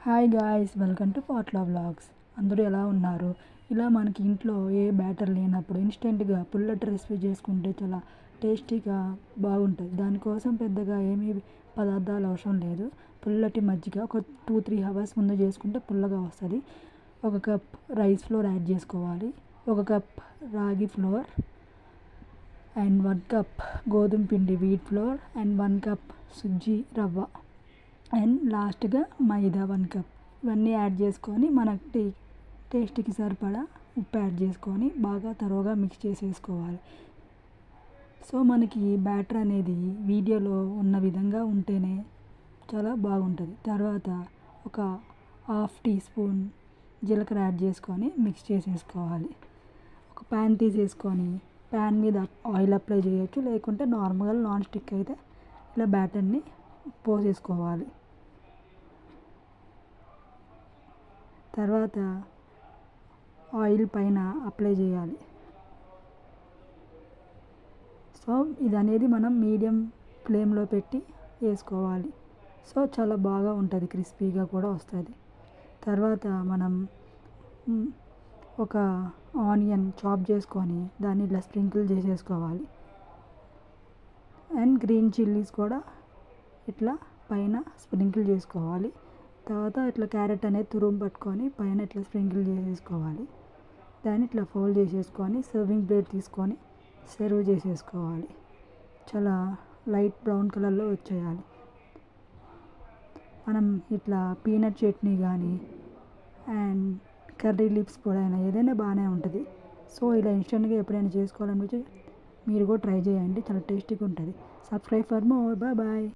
Hi guys, welcome to Patla vlogs. అందరూ ఎలా ఉన్నారు? ఇలా మనకి ఇంట్లో ఏ బ్యాటర్ లేనప్పుడు ఇన్స్టెంట్గా పుల్లటి రెసిపీ చేసుకుంటే చాలా టేస్టీగా బాగుంటుంది. దానికోసం పెద్దగా ఏమీ పదార్థాలు అవసరం లేదు. పుల్లటి మజ్జిగ ఒక 2-3 అవర్స్ ముందు చేసుకుంటే పుల్లగా వస్తుంది. 1 కప్ రైస్ ఫ్లోర్ యాడ్ చేసుకోవాలి, 1 కప్ రాగి ఫ్లోర్ అండ్ 1 కప్ గోధుమ పిండి wheat flour and 1 cup Sujji రవ్వ అండ్ లాస్ట్గా మైదా 1 కప్. ఇవన్నీ యాడ్ చేసుకొని మనకి టేస్ట్కి సరిపడా ఉప్పు యాడ్ చేసుకొని బాగా తరోగా మిక్స్ చేసేసుకోవాలి. సో మనకి బ్యాటర్ అనేది వీడియోలో ఉన్న విధంగా ఉంటేనే చాలా బాగుంటుంది. తర్వాత ఒక 1/2 టీ స్పూన్ జీలకర్ర యాడ్ చేసుకొని మిక్స్ చేసేసుకోవాలి. ఒక ప్యాన్ తీసేసుకొని ప్యాన్ మీద ఆయిల్ అప్లై చేయొచ్చు, లేకుంటే నార్మల్గా నాన్ స్టిక్ అయితే ఇలా బ్యాటర్ని పోసేసుకోవాలి. తర్వాత ఆయిల్ పైన అప్లై చేయాలి. సో ఇది అనేది మనం మీడియం ఫ్లేమ్లో పెట్టి వేసుకోవాలి. సో చాలా బాగా ఉంటుంది, క్రిస్పీగా కూడా వస్తుంది. తర్వాత మనం ఒక ఆనియన్ చాప్ చేసుకొని దాన్ని ఇలా స్ప్రింకిల్ చేసేసుకోవాలి. అండ్ గ్రీన్ చిల్లీస్ కూడా ఇట్లా పైన స్ప్రింకిల్ చేసుకోవాలి. తర్వాత ఇట్లా క్యారెట్ అనేది తురుము పట్టుకొని పైన ఇట్లా స్ప్రింకిల్ చేసేసుకోవాలి. దాన్ని ఇట్లా ఫోల్డ్ చేసేసుకొని సర్వింగ్ ప్లేట్ తీసుకొని సర్వ్ చేసేసుకోవాలి. చాలా లైట్ బ్రౌన్ కలర్లో వచ్చేయాలి. మనం ఇట్లా పీనట్ చట్నీ కానీ అండ్ కర్రీ లీవ్స్ కూడా అయినా ఏదైనా బాగానే ఉంటుంది. సో ఇలా ఇన్స్టెంట్గా ఎప్పుడైనా చేసుకోవాలనిపించి మీరు కూడా ట్రై చేయండి, చాలా టేస్టీగా ఉంటుంది. Subscribe for more. బాయ్.